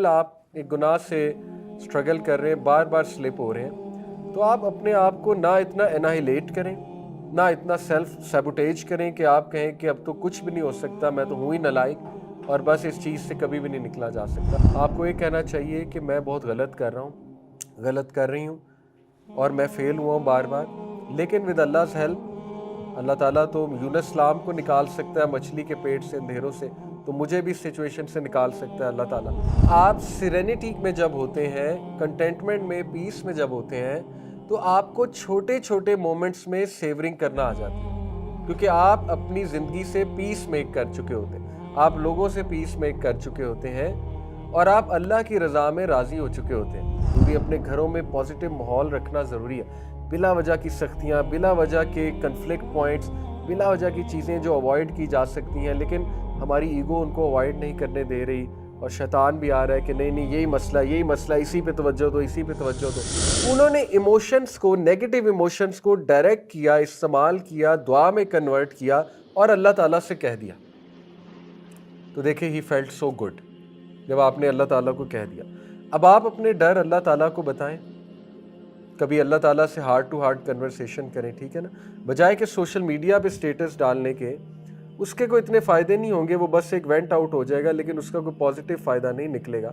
آپ ایک گناہ سے سٹرگل کر رہے ہیں، بار بار سلپ ہو رہے ہیں، تو آپ اپنے آپ کو نہ اتنا انہیلیٹ کریں، نہ اتنا سیلف سیبوٹیج کریں کہ آپ کہیں کہ اب تو کچھ بھی نہیں ہو سکتا، میں تو ہوں ہی نالائق اور بس اس چیز سے کبھی بھی نہیں نکلا جا سکتا۔ آپ کو یہ کہنا چاہیے کہ میں بہت غلط کر رہا ہوں، غلط کر رہی ہوں اور میں فیل ہوا ہوں بار بار، لیکن ود Allah's help اللہ تعالیٰ تو یونس السلام کو نکال سکتا ہے مچھلی کے پیٹ سے، اندھیروں سے، تو مجھے بھی اس سچویشن سے نکال سکتا ہے اللہ تعالیٰ۔ آپ سیرینٹی میں جب ہوتے ہیں، کنٹینٹمنٹ میں، پیس میں جب ہوتے ہیں، تو آپ کو چھوٹے چھوٹے مومنٹس میں سیورنگ کرنا آ جاتی ہے، کیونکہ آپ اپنی زندگی سے پیس میک کر چکے ہوتے ہیں، آپ لوگوں سے پیس میک کر چکے ہوتے ہیں اور آپ اللہ کی رضا میں راضی ہو چکے ہوتے ہیں۔ ضروری اپنے گھروں میں پازیٹیو ماحول رکھنا ضروری ہے، بلا وجہ کی سختیاں، بلا وجہ کے کنفلکٹ پوائنٹس، بلا وجہ کی چیزیں جو اوائڈ کی جا سکتی ہیں لیکن ہماری ایگو ان کو اوائڈ نہیں کرنے دے رہی، اور شیطان بھی آ رہا ہے کہ نہیں یہی مسئلہ، اسی پہ توجہ دو، اسی پہ توجہ دو۔ انہوں نے ایموشنز کو، نیگیٹو ایموشنز کو ڈائریکٹ کیا، استعمال کیا، دعا میں کنورٹ کیا اور اللہ تعالیٰ سے کہہ دیا۔ تو دیکھیں ہی فیلٹ سو گڈ جب آپ نے اللہ تعالیٰ کو کہہ دیا۔ اب آپ اپنے ڈر اللہ تعالیٰ کو بتائیں، کبھی اللہ تعالیٰ سے ہارٹ ٹو ہارٹ کنورسیشن کریں، ٹھیک ہے نا، بجائے کہ سوشل میڈیا پہ سٹیٹس ڈالنے کے، اس کے کوئی اتنے فائدے نہیں ہوں گے، وہ بس ایک وینٹ آؤٹ ہو جائے گا لیکن اس کا کوئی پازیٹیو فائدہ نہیں نکلے گا۔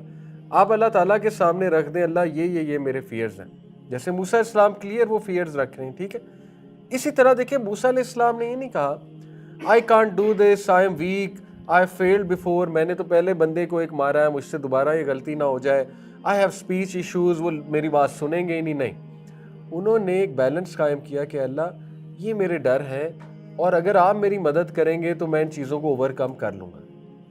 آپ اللہ تعالیٰ کے سامنے رکھ دیں، اللہ یہ میرے فیئرز ہیں، جیسے موسیٰ علیہ السلام کلیئر وہ فیئرز رکھ رہے ہیں، ٹھیک ہے۔ اسی طرح دیکھیں موسیٰ علیہ السلام نے یہ نہیں کہا I can't do this, I am weak, I failed before، میں نے تو پہلے بندے کو ایک مارا ہے، مجھ سے دوبارہ یہ غلطی نہ ہو جائے، I have speech issues، وہ میری بات سنیں گے ہی نہیں۔ انہوں نے ایک بیلنس قائم کیا کہ اللہ یہ میرے ڈر ہیں اور اگر آپ میری مدد کریں گے تو میں ان چیزوں کو اوور کم کر لوں گا۔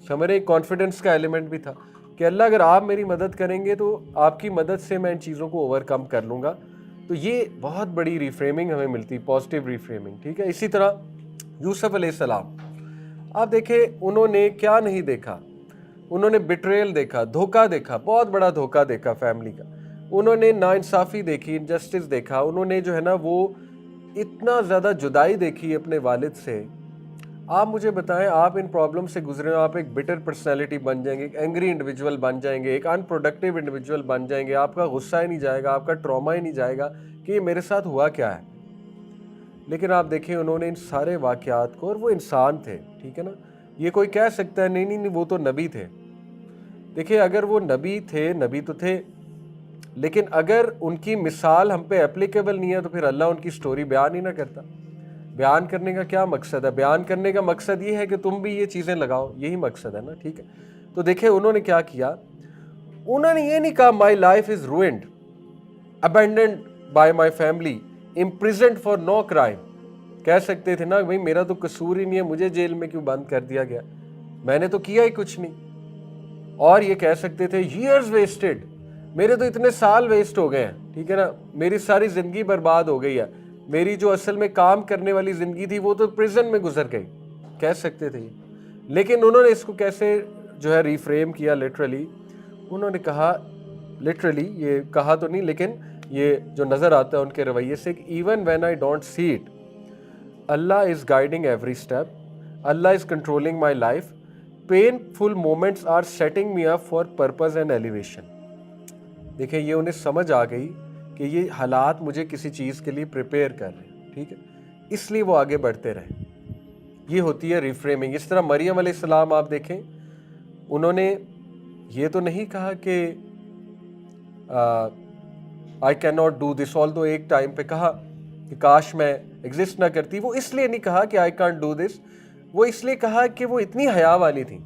ہمارے ایک کانفیڈنس کا ایلیمنٹ بھی تھا کہ اللہ اگر آپ میری مدد کریں گے تو آپ کی مدد سے میں ان چیزوں کو اوور کم کر لوں گا۔ تو یہ بہت بڑی ریفریمنگ ہمیں ملتی، پازیٹیو ریفریمنگ، ٹھیک ہے۔ اسی طرح یوسف علیہ السلام، آپ دیکھیں انہوں نے کیا نہیں دیکھا، انہوں نے بیٹریل دیکھا، دھوکہ دیکھا، بہت بڑا دھوکہ دیکھا فیملی کا، انہوں نے ناانصافی دیکھی، انجسٹس دیکھا، انہوں نے جو ہے نا وہ اتنا زیادہ جدائی دیکھی اپنے والد سے۔ آپ مجھے بتائیں، آپ ان پرابلم سے گزرے ہو، آپ ایک بٹر پرسنالٹی بن جائیں گے، ایک اینگری انڈیویجول بن جائیں گے، ایک ان پروڈکٹیو انڈیویجول بن جائیں گے، آپ کا غصہ ہی نہیں جائے گا، آپ کا ٹراما ہی نہیں جائے گا کہ یہ میرے ساتھ ہوا کیا ہے۔ لیکن آپ دیکھیں انہوں نے ان سارے واقعات کو، اور وہ انسان تھے، ٹھیک ہے نا، یہ کوئی کہہ سکتا ہے نہیں وہ تو نبی تھے۔ دیکھیں اگر وہ نبی تھے، نبی تو تھے، لیکن اگر ان کی مثال ہم پہ اپلیکیبل نہیں ہے تو پھر اللہ ان کی سٹوری بیان ہی نہ کرتا۔ بیان کرنے کا کیا مقصد ہے؟ بیان کرنے کا مقصد یہ ہے کہ تم بھی یہ چیزیں لگاؤ، یہی مقصد ہے نا، ٹھیک ہے۔ تو دیکھیں انہوں نے کیا کیا، انہوں نے یہ نہیں کہا my life is ruined, abandoned by my family, imprisoned for no crime. کہہ سکتے تھے نا بھائی میرا تو قصور ہی نہیں ہے، مجھے جیل میں کیوں بند کر دیا گیا، میں نے تو کیا ہی کچھ نہیں۔ اور یہ کہہ سکتے تھے years wasted، میرے تو اتنے سال ویسٹ ہو گئے ہیں، ٹھیک ہے نا، میری ساری زندگی برباد ہو گئی ہے، میری جو اصل میں کام کرنے والی زندگی تھی وہ تو پریزن میں گزر گئی، کہہ سکتے تھے یہ۔ لیکن انہوں نے اس کو کیسے جو ہے ریفریم کیا، لٹرلی انہوں نے کہا، لٹرلی یہ کہا تو نہیں لیکن یہ جو نظر آتا ہے ان کے رویے سے، کہ even when I don't see it, Allah is guiding every step, Allah is controlling my life, painful moments are setting me up for purpose and elevation. دیکھیں یہ انہیں سمجھ آ گئی کہ یہ حالات مجھے کسی چیز کے لیے پریپیئر کر رہے ہیں، ٹھیک ہے، اس لیے وہ آگے بڑھتے رہے۔ یہ ہوتی ہے ریفریمنگ۔ اس طرح مریم علیہ السلام آپ دیکھیں، انہوں نے یہ تو نہیں کہا کہ I can not do this, although ایک ٹائم پہ کہا کہ کاش میں ایگزسٹ نہ کرتی، وہ اس لیے نہیں کہا کہ آئی کانٹ ڈو دس، وہ اس لیے کہا کہ وہ اتنی حیا والی تھی،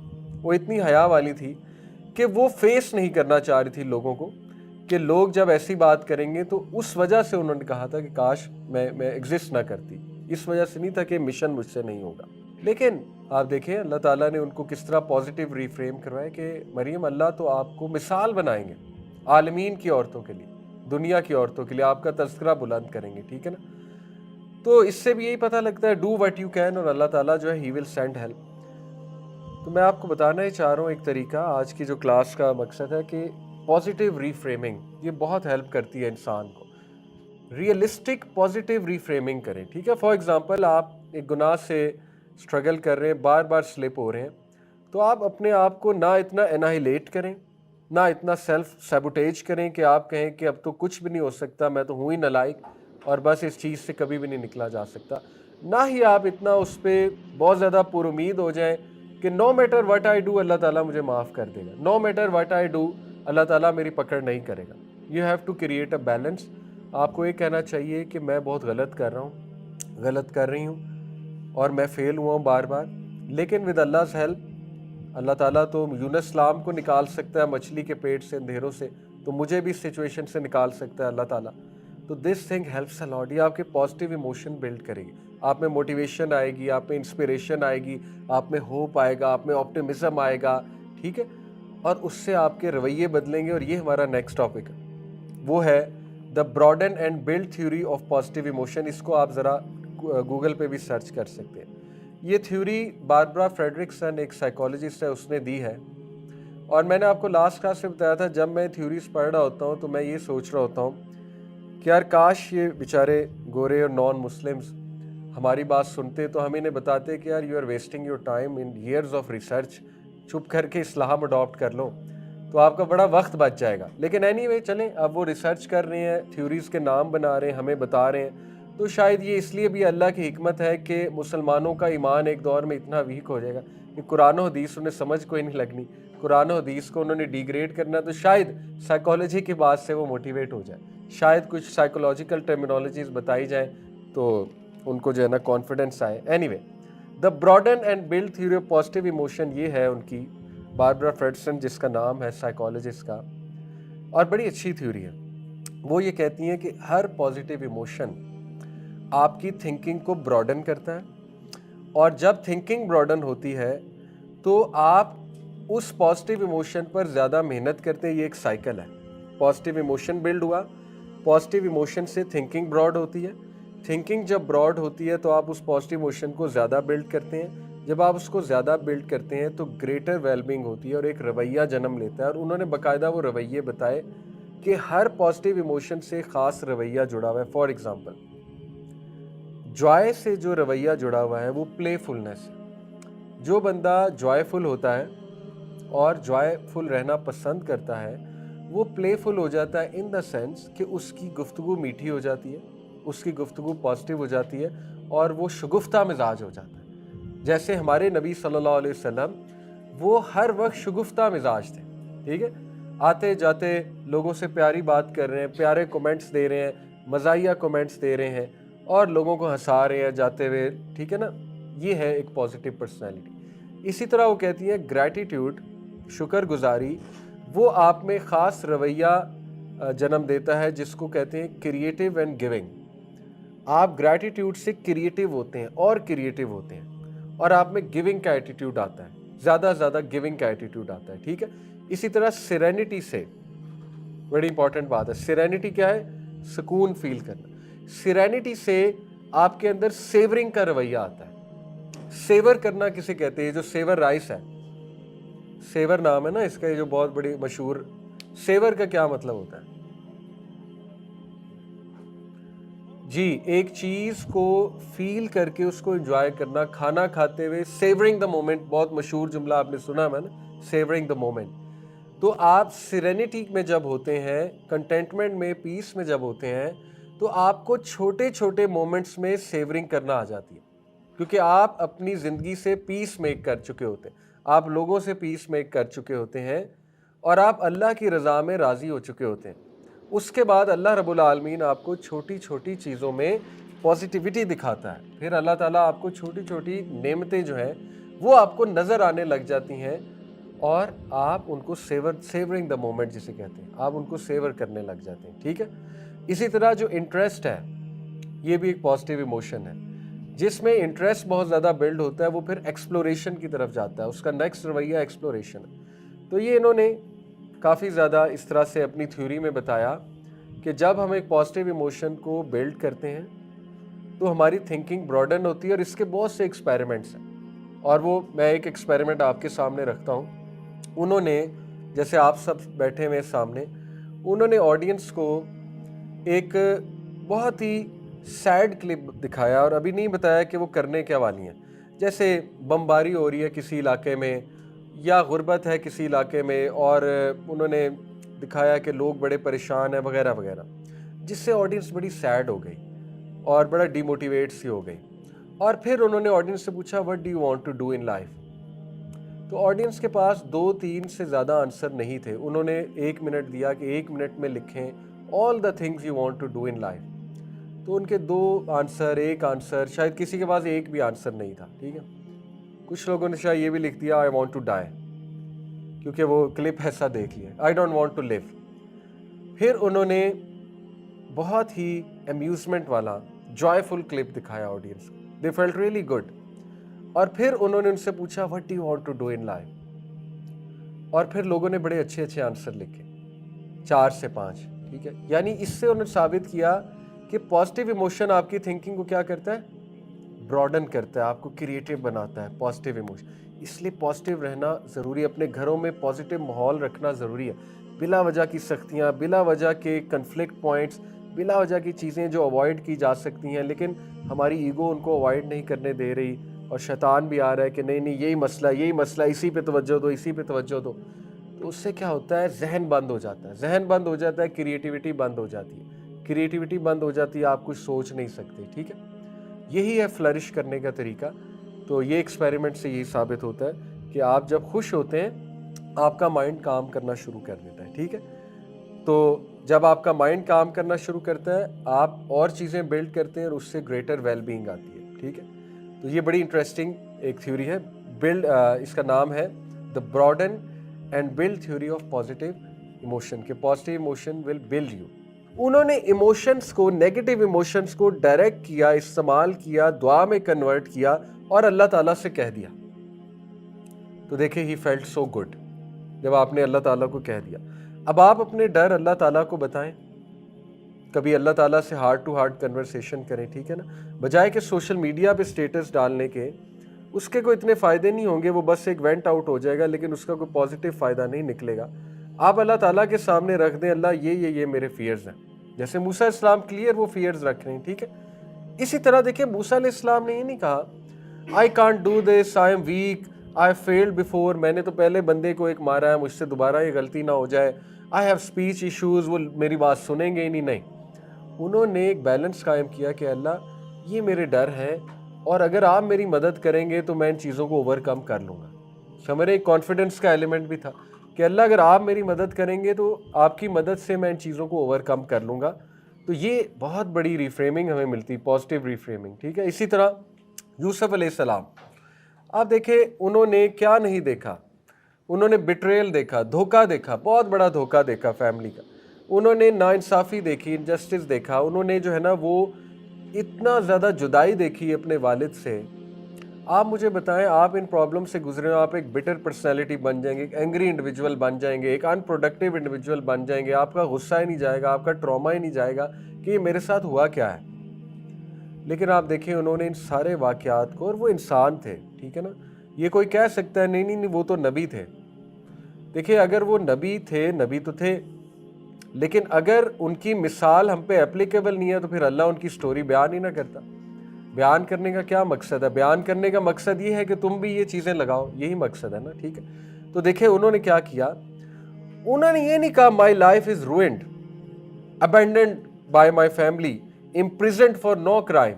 وہ اتنی حیا والی تھی کہ وہ فیس نہیں کرنا چاہ رہی تھی لوگوں کو، کہ لوگ جب ایسی بات کریں گے تو اس وجہ سے انہوں نے کہا تھا کہ کاش میں ایگزسٹ نہ کرتی، اس وجہ سے نہیں تھا کہ مشن مجھ سے نہیں ہوگا۔ لیکن آپ دیکھیں اللہ تعالیٰ نے ان کو کس طرح پازیٹیو ریفریم کروایا کہ مریم اللہ تو آپ کو مثال بنائیں گے عالمین کی عورتوں کے لیے، دنیا کی عورتوں کے لیے، آپ کا تذکرہ بلند کریں گے، ٹھیک ہے نا۔ تو اس سے بھی یہی پتہ لگتا ہے ڈو وٹ یو کین، اور اللہ تعالیٰ جو ہے ہی ول سینڈ ہیلپ۔ تو میں آپ کو بتانا ہی چاہ رہا ہوں ایک طریقہ، آج کی جو کلاس کا مقصد ہے کہ پازیٹیو ریفریمنگ، یہ بہت ہیلپ کرتی ہے انسان کو، ریئلسٹک پازیٹیو ریفریمنگ کریں، ٹھیک ہے۔ فار ایگزامپل آپ ایک گناہ سے سٹرگل کر رہے ہیں، بار بار سلپ ہو رہے ہیں، تو آپ اپنے آپ کو نہ اتنا انہیلیٹ کریں، نہ اتنا سیلف سیبوٹیج کریں کہ آپ کہیں کہ اب تو کچھ بھی نہیں ہو سکتا، میں تو ہوں ہی نالائق اور بس اس چیز سے کبھی بھی نہیں نکلا جا سکتا، نہ ہی آپ اتنا اس پہ بہت زیادہ پر امید ہو جائیں کہ no matter what I do اللہ تعالیٰ مجھے معاف کر دے گا، no matter what I do اللہ تعالیٰ میری پکڑ نہیں کرے گا۔ You have to create a balance. آپ کو یہ کہنا چاہیے کہ میں بہت غلط کر رہا ہوں، غلط کر رہی ہوں اور میں فیل ہوا ہوں بار بار، لیکن ود Allah's help اللہ تعالیٰ تو یونس اسلام کو نکال سکتا ہے مچھلی کے پیٹ سے، اندھیروں سے، تو مجھے بھی اس سچویشن سے نکال سکتا ہے اللہ تعالیٰ۔ تو دس تھنگ ہیلپس اے لاٹ۔ یہ آپ کے پازیٹیو ایموشن بلڈ کرے گی، آپ میں موٹیویشن آئے گی، آپ میں انسپریشن آئے گی، آپ میں ہوپ آئے گا، آپ میں آپٹیمزم آئے گا، ٹھیک ہے، اور اس سے آپ کے رویے بدلیں گے۔ اور یہ ہمارا نیکسٹ ٹاپک ہے، وہ ہے the broaden and build theory of positive emotion. اس کو آپ ذرا گوگل پہ بھی سرچ کر سکتے ہیں۔ یہ تھیوری باربرا فریڈرکسن ایک سائیکالوجسٹ ہے، اس نے دی ہے، اور میں نے آپ کو لاسٹ کلاس میں بتایا تھا جب میں تھیوریز پڑھ رہا ہوتا ہوں تو میں یہ سوچ رہا ہوتا ہوں کہ یار کاش یہ بیچارے گورے اور نان مسلمز ہماری بات سنتے تو ہم انہیں بتاتے کہ یار you are wasting your time in years of research, چھپ کر کے اسلام اڈاپٹ کر لو تو آپ کا بڑا وقت بچ جائے گا۔ لیکن اینی وے چلیں، اب وہ ریسرچ کر رہے ہیں، تھیوریز کے نام بنا رہے ہیں، ہمیں بتا رہے ہیں، تو شاید یہ اس لیے بھی اللہ کی حکمت ہے کہ مسلمانوں کا ایمان ایک دور میں اتنا ویک ہو جائے گا کہ قرآن و حدیث انہیں سمجھ کوئی نہیں لگنی، قرآن و حدیث کو انہوں نے ڈیگریڈ کرنا، تو شاید سائیکالوجی کی بات سے وہ موٹیویٹ ہو جائے، شاید کچھ سائیکولوجیکل ٹرمینالوجیز بتائی جائیں تو ان کو جو ہے نا کانفیڈنس آئے۔ Any way the broaden and build theory of positive emotion, یہ ہے ان کی باربرا فریڈرکسن جس کا نام ہے سائیکالوجسٹ کا، اور بڑی اچھی تھیوری ہے۔ وہ یہ کہتی ہیں کہ ہر پازیٹیو ایموشن آپ کی تھنکنگ کو براڈن کرتا ہے، اور جب تھنکنگ براڈن ہوتی ہے تو آپ اس پازیٹیو ایموشن پر زیادہ محنت کرتے ہیں۔ یہ ایک سائیکل ہے، پازیٹیو ایموشن بلڈ ہوا، پازیٹیو ایموشن سے تھنکنگ براڈ ہوتی ہے، تھنکنگ جب براڈ ہوتی ہے تو آپ اس پازیٹیو ایموشن کو زیادہ بلڈ کرتے ہیں، جب آپ اس کو زیادہ بلڈ کرتے ہیں تو گریٹر ویل بینگ ہوتی ہے اور ایک رویہ جنم لیتا ہے۔ اور انہوں نے باقاعدہ وہ رویے بتائے کہ ہر پازیٹیو ایموشن سے خاص رویہ جڑا ہوا ہے۔ فار ایگزامپل جوائے سے جو رویہ جڑا ہوا ہے وہ پلے فلنس ہے۔ جو بندہ جوائے فل ہوتا ہے اور جوائے فل رہنا پسند کرتا ہے وہ پلے فل ہو جاتا ہے ان دا سینس کہ اس کی گفتگو میٹھی ہو جاتی ہے، اس کی گفتگو پازیٹیو ہو جاتی ہے اور وہ شگفتہ مزاج ہو جاتا ہے۔ جیسے ہمارے نبی صلی اللہ علیہ وسلم وہ ہر وقت شگفتہ مزاج تھے، ٹھیک ہے، آتے جاتے لوگوں سے پیاری بات کر رہے ہیں، پیارے کومنٹس دے رہے ہیں، مزاحیہ کومنٹس دے رہے ہیں اور لوگوں کو ہنسا رہے ہیں جاتے ہوئے، ٹھیک ہے نا، یہ ہے ایک پازیٹیو پرسنالٹی۔ اسی طرح وہ کہتی ہے گریٹیٹیوڈ، شکر گزاری، وہ آپ میں خاص رویہ جنم دیتا ہے جس کو کہتے ہیں کریٹیو اینڈ گیونگ۔ آپ گریٹیٹیوڈ سے کریٹیو ہوتے ہیں اور کریٹیو ہوتے ہیں، اور آپ میں گیونگ کا ایٹیٹیوڈ آتا ہے، زیادہ زیادہ گیونگ کا ایٹیٹیوڈ آتا ہے، ٹھیک ہے۔ اسی طرح سیرینٹی سے، بڑی امپورٹنٹ بات ہے، سیرینٹی کیا ہے؟ سکون فیل کرنا۔ سیرینٹی سے آپ کے اندر سیورنگ کا رویہ آتا ہے۔ سیور کرنا کسے کہتے ہیں؟ جو سیور رائس ہے، سیور نام ہے نا اس کا، یہ جو بہت بڑی مشہور، سیور کا کیا مطلب ہوتا ہے؟ جی، ایک چیز کو فیل کر کے اس کو انجوائے کرنا، کھانا کھاتے ہوئے سیورنگ دا مومنٹ، بہت مشہور جملہ آپ نے سنا ہے نا، سیورنگ دا مومنٹ۔ تو آپ سیرینٹی میں جب ہوتے ہیں، کنٹینٹمنٹ میں، پیس میں جب ہوتے ہیں، تو آپ کو چھوٹے چھوٹے مومنٹس میں سیورنگ کرنا آ جاتی ہے، کیونکہ آپ اپنی زندگی سے پیس میک کر چکے ہوتے ہیں، آپ لوگوں سے پیس میک کر چکے ہوتے ہیں، اور آپ اللہ کی رضا میں راضی ہو چکے ہوتے ہیں۔ اس کے بعد اللہ رب العالمین آپ کو چھوٹی چھوٹی چیزوں میں پازیٹیوٹی دکھاتا ہے، پھر اللہ تعالیٰ آپ کو چھوٹی چھوٹی نعمتیں جو ہیں وہ آپ کو نظر آنے لگ جاتی ہیں، اور آپ ان کو سیورنگ دا مومنٹ جسے کہتے ہیں، آپ ان کو سیور کرنے لگ جاتے ہیں، ٹھیک ہے۔ اسی طرح جو انٹرسٹ ہے، یہ بھی ایک پازیٹیو ایموشن ہے، جس میں انٹرسٹ بہت زیادہ بلڈ ہوتا ہے، وہ پھر ایکسپلوریشن کی طرف جاتا ہے، اس کا نیکسٹ رویہ ایکسپلوریشن ہے۔ تو یہ انہوں نے کافی زیادہ اس طرح سے اپنی تھیوری میں بتایا کہ جب ہم ایک پازیٹیو ایموشن کو بلڈ کرتے ہیں تو ہماری تھنکنگ براڈن ہوتی ہے، اور اس کے بہت سے ایکسپیریمنٹس ہیں، اور وہ میں ایک ایکسپیریمنٹ آپ کے سامنے رکھتا ہوں۔ انہوں نے، جیسے آپ سب بیٹھے ہوئے سامنے، انہوں نے آڈینس کو ایک بہت ہی سیڈ کلپ دکھایا، اور ابھی نہیں بتایا کہ وہ کرنے کیا والی ہیں۔ جیسے بمباری ہو رہی ہے کسی علاقے میں، یا غربت ہے کسی علاقے میں اور انہوں نے دکھایا کہ لوگ بڑے پریشان ہیں وغیرہ وغیرہ، جس سے آڈینس بڑی سیڈ ہو گئی اور بڑا ڈی موٹیویٹ سی ہو گئی. اور پھر انہوں نے آڈینس سے پوچھا what do you want to do in life. تو آڈینس کے پاس 2-3 سے زیادہ آنسر نہیں تھے. انہوں نے 1 منٹ دیا کہ 1 منٹ میں لکھیں all the things you want to do in life. تو ان کے 2 آنسر، 1 آنسر، شاید کسی کے پاس 1 بھی آنسر نہیں تھا. ٹھیک ہے، کچھ لوگوں نے شاید یہ بھی لکھ دیا آئی وانٹ ٹو ڈائی، کیونکہ وہ کلپ ایسا دیکھ لیا، I don't want to leave. پھر انہوں نے بہت ہی امیوزمنٹ والا جوائے فل کلپ دکھایا آڈینس کو. They felt really good. اور پھر انہوں نے ان سے پوچھا what do you want to do in life. اور پھر لوگوں نے بڑے اچھے اچھے آنسر لکھے، 4 سے 5. ٹھیک ہے، یعنی اس سے انہوں نے ثابت کیا کہ پازیٹیو ایموشن آپ کی تھنکنگ کو کیا کرتا ہے، براڈن کرتا ہے، آپ کو کریٹیو بناتا ہے پازیٹیو ایموشن. اس لیے پازیٹیو رہنا ضروری ہے، اپنے گھروں میں پازیٹیو ماحول رکھنا ضروری ہے. بلا وجہ کی سختیاں، بلا وجہ کے کنفلکٹ پوائنٹس، بلا وجہ کی چیزیں جو اوائڈ کی جا سکتی ہیں لیکن ہماری ایگو ان کو اوائڈ نہیں کرنے دے رہی، اور شیطان بھی آ رہا ہے کہ نہیں نہیں یہی مسئلہ اسی پہ توجہ دو، اسی پہ توجہ دو. تو اس سے کیا ہوتا ہے، ذہن بند ہو جاتا ہے، ذہن بند ہو جاتا ہے، کریٹیوٹی بند ہو جاتی ہے، کریٹیوٹی بند ہو جاتی ہے، آپ کچھ سوچ نہیں سکتے. ٹھیک ہے، یہی ہے فلرش کرنے کا طریقہ. تو یہ ایکسپیریمنٹ سے یہی ثابت ہوتا ہے کہ آپ جب خوش ہوتے ہیں آپ کا مائنڈ کام کرنا شروع کر دیتا ہے. ٹھیک ہے، تو جب آپ کا مائنڈ کام کرنا شروع کرتا ہے آپ اور چیزیں بلڈ کرتے ہیں اور اس سے گریٹر ویل بینگ آتی ہے. ٹھیک ہے، تو یہ بڑی انٹرسٹنگ ایک تھیوری ہے. بلڈ، اس کا نام ہے the broaden and build theory of positive emotion, کہ positive emotion will build you. انہوں نے ایموشنس کو، نیگیٹو ایموشنس کو ڈائریکٹ کیا، استعمال کیا، دعا میں کنورٹ کیا اور اللہ تعالیٰ سے کہہ دیا. تو دیکھیں ہی فیلٹ سو گڈ جب آپ نے اللہ تعالیٰ کو کہہ دیا. اب آپ اپنے ڈر اللہ تعالیٰ کو بتائیں، کبھی اللہ تعالیٰ سے ہارٹ ٹو ہارٹ کنورسیشن کریں. ٹھیک ہے نا، بجائے کہ سوشل میڈیا پہ اسٹیٹس ڈالنے کے، اس کے کوئی اتنے فائدے نہیں ہوں گے، وہ بس ایک وینٹ آؤٹ ہو جائے گا لیکن اس کا کوئی پازیٹیو فائدہ نہیں نکلے گا. آپ اللہ تعالیٰ کے سامنے رکھ دیں اللہ یہ میرے فیئرز ہیں، جیسے موسیٰ علیہ السلام کلیئر وہ فیئرز رکھ رہے ہیں. ٹھیک ہے، اسی طرح دیکھیں موسیٰ علیہ السلام نے یہ نہیں کہا I can't do this, I am weak, I field before, میں نے تو پہلے بندے کو ایک مارا ہے، مجھ سے دوبارہ یہ غلطی نہ ہو جائے، آئی ہیو اسپیچ ایشوز، وہ میری بات سنیں گے ہی نہیں. انہوں نے ایک بیلنس قائم کیا کہ اللہ یہ میرے ڈر ہیں اور اگر آپ میری مدد کریں گے تو میں ان چیزوں کو اوور کم کر لوں گا. ہمارے ایک کانفیڈنس کا ایلیمنٹ بھی تھا کہ اللہ اگر آپ میری مدد کریں گے تو آپ کی مدد سے میں ان چیزوں کو اوور کم کر لوں گا. تو یہ بہت بڑی ریفریمنگ ہمیں ملتی، پازیٹیو ریفریمنگ. ٹھیک ہے، اسی طرح یوسف علیہ السلام، آپ دیکھیں انہوں نے کیا نہیں دیکھا، انہوں نے بٹریل دیکھا، دھوکہ دیکھا، بہت بڑا دھوکہ دیکھا فیملی کا. انہوں نے ناانصافی دیکھی، انجسٹس دیکھا، انہوں نے جو ہے نا وہ اتنا زیادہ جدائی دیکھی اپنے والد سے. آپ مجھے بتائیں، آپ ان پرابلم سے گزرے ہو، آپ ایک بٹر پرسنالٹی بن جائیں گے، ایک اینگری انڈیویجول بن جائیں گے، ایک ان پروڈکٹیو انڈیویجول بن جائیں گے، آپ کا غصہ ہی نہیں جائے گا، آپ کا ٹراما ہی نہیں جائے گا کہ یہ میرے ساتھ ہوا کیا ہے. لیکن آپ دیکھیں انہوں نے ان سارے واقعات کو، اور وہ انسان تھے. ٹھیک ہے نا، یہ کوئی کہہ سکتا ہے نہیں وہ تو نبی تھے. دیکھیں اگر وہ نبی تھے، نبی تو تھے، لیکن اگر ان کی مثال ہم پہ اپلیکیبل نہیں ہے تو پھر اللہ ان کی سٹوری بیان ہی نہ کرتا. بیان کرنے کا کیا مقصد ہے؟ بیان کرنے کا مقصد یہ ہے کہ تم بھی یہ چیزیں لگاؤ، یہی مقصد ہے نا. ٹھیک ہے، تو دیکھیں انہوں نے کیا کیا، انہوں نے یہ نہیں کہا my life is ruined, abandoned by my family, imprisoned for no crime.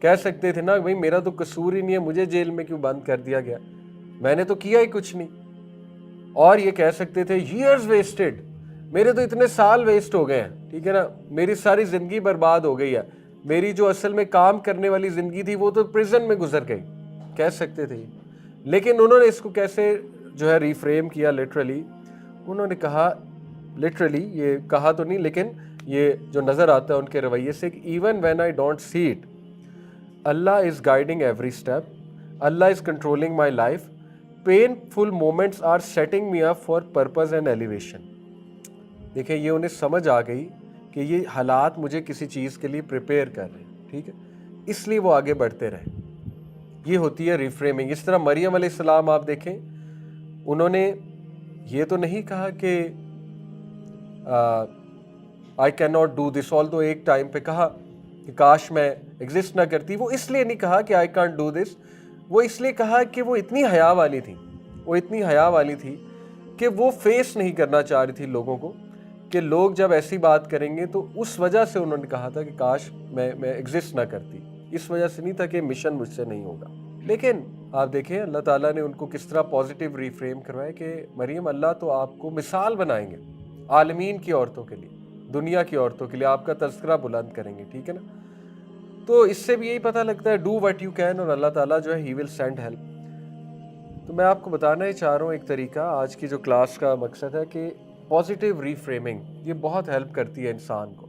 کہہ سکتے تھے نا بھائی میرا تو قصور ہی نہیں ہے، مجھے جیل میں کیوں بند کر دیا گیا، میں نے تو کیا ہی کچھ نہیں. اور یہ کہہ سکتے تھے ایئرز ویسٹڈ، میرے تو اتنے سال ویسٹ ہو گئے ہیں. ٹھیک ہے نا، میری ساری زندگی برباد ہو گئی ہے، میری جو اصل میں کام کرنے والی زندگی تھی وہ تو پریزن میں گزر گئی، کہہ سکتے تھے. لیکن انہوں نے اس کو کیسے جو ہے ریفریم کیا، لٹرلی انہوں نے کہا، لٹرلی یہ کہا تو نہیں لیکن یہ جو نظر آتا ہے ان کے رویے سے کہ even when I don't see it, Allah is guiding every step, Allah is controlling my life, painful moments are setting me up for purpose and elevation. دیکھیں یہ انہیں سمجھ آ گئی کہ یہ حالات مجھے کسی چیز کے لیے پریپیئر کر رہے ہیں. ٹھیک ہے، اس لیے وہ آگے بڑھتے رہے. یہ ہوتی ہے ریفریمنگ. اس طرح مریم علیہ السلام آپ دیکھیں، انہوں نے یہ تو نہیں کہا کہ I cannot do this، although ایک ٹائم پہ کہا کہ کاش میں ایگزسٹ نہ کرتی. وہ اس لیے نہیں کہا کہ I can't do this، وہ اس لیے کہا کہ وہ اتنی حیا والی تھی، وہ اتنی حیا والی تھی کہ وہ فیس نہیں کرنا چاہ رہی تھی لوگوں کو کہ لوگ جب ایسی بات کریں گے، تو اس وجہ سے انہوں نے کہا تھا کہ کاش میں ایگزسٹ نہ کرتی، اس وجہ سے نہیں تھا کہ مشن مجھ سے نہیں ہوگا۔ لیکن آپ دیکھیں اللہ تعالیٰ نے ان کو کس طرح پازیٹیو ریفریم کروایا کہ مریم اللہ تو آپ کو مثال بنائیں گے عالمین کی عورتوں کے لیے، دنیا کی عورتوں کے لیے، آپ کا تذکرہ بلند کریں گے، ٹھیک ہے نا۔ تو اس سے بھی یہی پتہ لگتا ہے ڈو وٹ یو کین، اور اللہ تعالیٰ جو ہے ہی ول سینڈ ہیلپ۔ تو میں آپ کو بتانا ہی چاہ رہا ہوں ایک طریقہ، آج کی جو کلاس کا مقصد ہے کہ پازیٹیو ریفریمنگ، یہ بہت ہیلپ کرتی ہے انسان کو،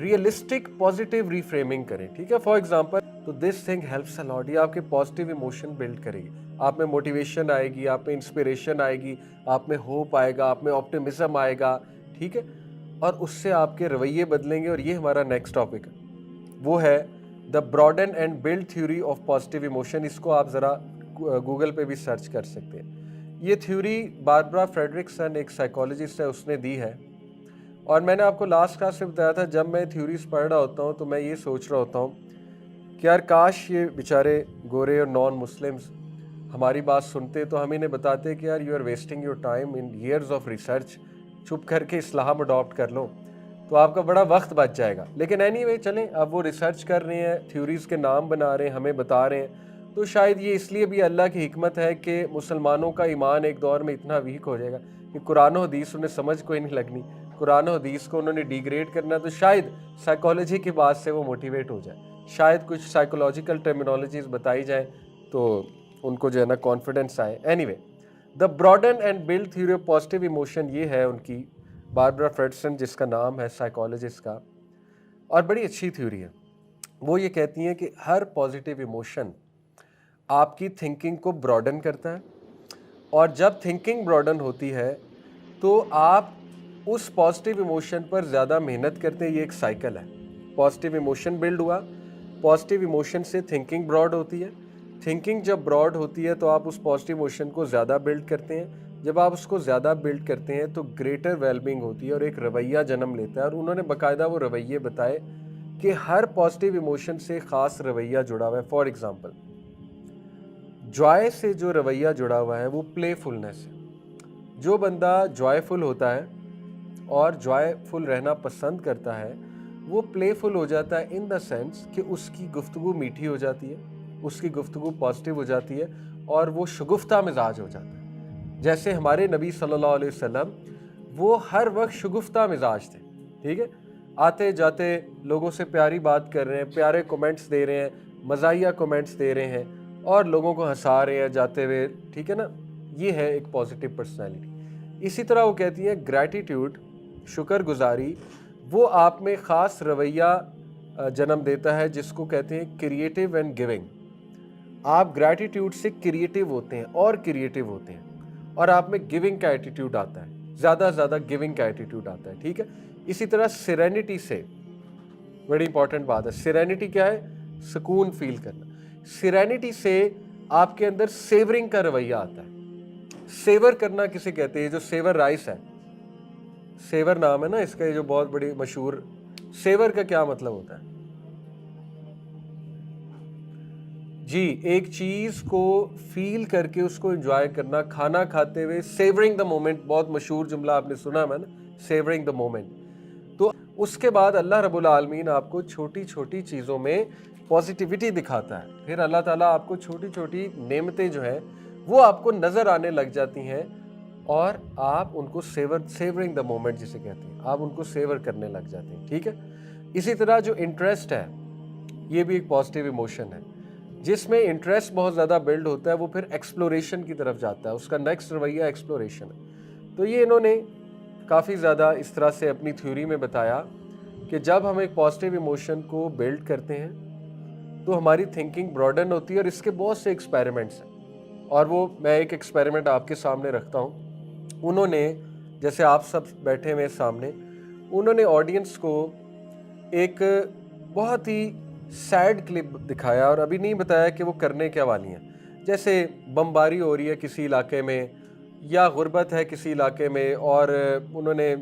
ریئلسٹک پازیٹیو ریفریمنگ کریں، ٹھیک ہے۔ فار ایگزامپل تو دس تھنگ ہیلپس اے لاٹ، یہ آپ کے پازیٹیو ایموشن بلڈ کرے گی، آپ میں موٹیویشن آئے گی، آپ میں انسپریشن آئے گی، آپ میں ہوپ آئے گا، آپ میں آپٹیمزم آئے گا، ٹھیک ہے، اور اس سے آپ کے رویے بدلیں گے۔ اور یہ ہمارا نیکسٹ ٹاپک ہے، وہ ہے the broaden and build theory of positive emotion. اس کو آپ ذرا گوگل پہ بھی سرچ کر سکتے ہیں۔ یہ تھیوری باربرا فریڈرکسن ایک سائیکالوجسٹ ہے، اس نے دی ہے، اور میں نے آپ کو لاسٹ کلاس میں بتایا تھا جب میں تھیوریز پڑھ رہا ہوتا ہوں تو میں یہ سوچ رہا ہوتا ہوں کہ یار کاش یہ بیچارے گورے اور نان مسلمز ہماری بات سنتے تو ہم انہیں بتاتے کہ یار you are wasting your time in years of research, چھپ کر کے اسلام اڈاپٹ کر لو تو آپ کا بڑا وقت بچ جائے گا۔ لیکن اینی وے چلیں، اب وہ ریسرچ کر رہے ہیں، تھیوریز کے نام بنا رہے ہیں، ہمیں بتا رہے ہیں، تو شاید یہ اس لیے بھی اللہ کی حکمت ہے کہ مسلمانوں کا ایمان ایک دور میں اتنا ویک ہو جائے گا کہ قرآن و حدیث انہیں سمجھ کوئی نہیں لگنی، قرآن و حدیث کو انہوں نے ڈیگریڈ کرنا، تو شاید سائیکالوجی کی بات سے وہ موٹیویٹ ہو جائے، شاید کچھ سائیکولوجیکل ٹرمینالوجیز بتائی جائیں تو ان کو جو ہے نا کانفیڈنس آئے۔ Any way the broaden and build theory of positive emotion, یہ ہے ان کی باربرا فریڈرکسن جس کا نام ہے سائیکالوجسٹ کا، اور بڑی اچھی تھیوری ہے۔ وہ یہ کہتی ہیں کہ ہر پازیٹیو ایموشن آپ کی تھنکنگ کو براڈن کرتا ہے، اور جب تھنکنگ براڈن ہوتی ہے تو آپ اس پازیٹیو ایموشن پر زیادہ محنت کرتے ہیں۔ یہ ایک سائیکل ہے، پازیٹیو ایموشن بلڈ ہوا، پازیٹیو ایموشن سے تھنکنگ براڈ ہوتی ہے، تھنکنگ جب براڈ ہوتی ہے تو آپ اس پازیٹیو ایموشن کو زیادہ بلڈ کرتے ہیں، جب آپ اس کو زیادہ بلڈ کرتے ہیں تو گریٹر ویل بینگ ہوتی ہے اور ایک رویہ جنم لیتا ہے۔ اور انہوں نے باقاعدہ وہ رویے بتائے کہ ہر پازیٹیو ایموشن سے خاص رویہ جڑا ہوا ہے۔ فار ایگزامپل جوائے سے جو رویہ جڑا ہوا ہے وہ پلے فلنس ہے۔ جو بندہ جوائے فل ہوتا ہے اور جوائے فل رہنا پسند کرتا ہے وہ پلے فل ہو جاتا ہے ان دا سینس کہ اس کی گفتگو میٹھی ہو جاتی ہے، اس کی گفتگو پازیٹیو ہو جاتی ہے، اور وہ شگفتہ مزاج ہو جاتا ہے۔ جیسے ہمارے نبی صلی اللہ علیہ وسلم وہ ہر وقت شگفتہ مزاج تھے، ٹھیک ہے، آتے جاتے لوگوں سے پیاری بات کر رہے ہیں، پیارے کومنٹس دے رہے ہیں، مزاحیہ کومنٹس دے رہے ہیں، اور لوگوں کو ہنسا رہے ہیں جاتے ہوئے، ٹھیک ہے نا۔ یہ ہے ایک پازیٹیو پرسنالٹی۔ اسی طرح وہ کہتی ہے گریٹیٹیوڈ، شکر گزاری، وہ آپ میں خاص رویہ جنم دیتا ہے جس کو کہتے ہیں کریٹیو اینڈ گیونگ۔ آپ گریٹیٹیوڈ سے کریٹیو ہوتے ہیں اور کریٹیو ہوتے ہیں، اور آپ میں گیونگ کا ایٹیٹیوڈ آتا ہے، زیادہ زیادہ گیونگ کا ایٹیٹیوڈ آتا ہے، ٹھیک ہے۔ اسی طرح سیرینٹی سے، بڑی امپورٹنٹ بات ہے، سیرینٹی کیا ہے؟ سکون فیل کرنا۔ سیرینٹی سے آپ کے اندر سیورنگ کا رویہ آتا ہے۔ سیور کرنا کسے کہتے ہیں؟ جو سیور رائس ہے، سیور نام ہے نا اس کا، یہ جو بہت بڑی مشہور، سیور کا کیا مطلب ہوتا ہے؟ جی، ایک چیز کو فیل کر کے اس کو انجوائے کرنا، کھانا کھاتے ہوئے سیورنگ دا مومنٹ، بہت مشہور جملہ آپ نے سنا ہے نا، سیورنگ دا مومنٹ۔ تو اس کے بعد اللہ رب العالمین آپ کو چھوٹی چھوٹی چیزوں میں پازیٹیوٹی دکھاتا ہے، پھر اللہ تعالیٰ آپ کو چھوٹی چھوٹی نعمتیں جو ہیں وہ آپ کو نظر آنے لگ جاتی ہیں، اور آپ ان کو سیورنگ دا مومنٹ جسے کہتے ہیں، آپ ان کو سیور کرنے لگ جاتے ہیں، ٹھیک ہے۔ اسی طرح جو انٹرسٹ ہے، یہ بھی ایک پازیٹیو ایموشن ہے۔ جس میں انٹرسٹ بہت زیادہ بلڈ ہوتا ہے وہ پھر ایکسپلوریشن کی طرف جاتا ہے، اس کا نیکسٹ رویہ ایکسپلوریشن ہے۔ تو یہ انہوں نے کافی زیادہ اس طرح سے اپنی تھیوری میں بتایا کہ جب ہم ایک پازیٹیو ایموشن کو بلڈ کرتے ہیں تو ہماری تھنکنگ براڈن ہوتی ہے، اور اس کے بہت سے ایکسپیریمنٹس ہیں، اور وہ میں ایک ایکسپیریمنٹ آپ کے سامنے رکھتا ہوں۔ انہوں نے، جیسے آپ سب بیٹھے ہوئے سامنے، انہوں نے آڈینس کو ایک بہت ہی سیڈ کلپ دکھایا، اور ابھی نہیں بتایا کہ وہ کرنے کیا والی ہیں۔ جیسے بمباری ہو رہی ہے کسی علاقے میں، یا غربت ہے کسی علاقے میں، اور انہوں نے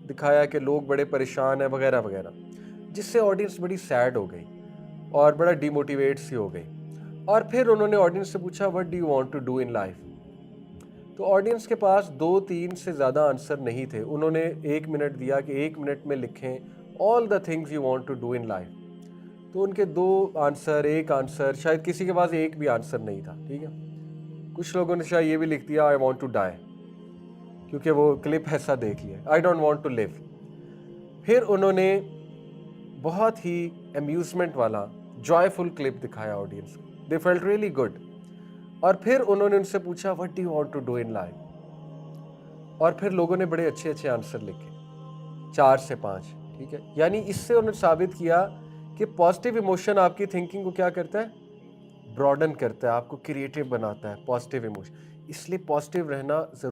دکھایا کہ لوگ بڑے پریشان ہیں وغیرہ وغیرہ، جس سے آڈینس بڑی سیڈ ہو گئی اور بڑا ڈی موٹیویٹ سی ہو گئی۔ اور پھر انہوں نے آڈینس سے پوچھا what do you want to do in life, تو آڈینس کے پاس 2-3 سے زیادہ آنسر نہیں تھے. انہوں نے 1 منٹ دیا کہ 1 منٹ میں لکھیں all the things you want to do in life. تو ان کے 2 آنسر، 1 آنسر، شاید کسی کے پاس ایک بھی آنسر نہیں تھا. ٹھیک ہے، کچھ لوگوں نے شاید یہ بھی لکھ دیا I want to die، کیونکہ وہ کلپ ایسا دیکھ لیا I don't want to live. پھر انہوں نے بہت ہی امیوزمنٹ والا جوائے-فل کلپ دکھایا آڈینس کو. They felt really good. اور پھر انہوں نے ان سے پوچھا what do you want to do in life؟ اور پھر لوگوں نے بڑے اچھے اچھے آنسر لکھے، 4 سے 5. ٹھیک ہے، یعنی اس سے انہوں نے ثابت کیا کہ پازیٹیو ایموشن آپ کی تھنکنگ کو کیا کرتا ہے؟ براڈن کرتا ہے، آپ کو کریٹیو بناتا ہے. پازیٹیو ایموشن، اس لیے پازیٹیو رہنا ضروری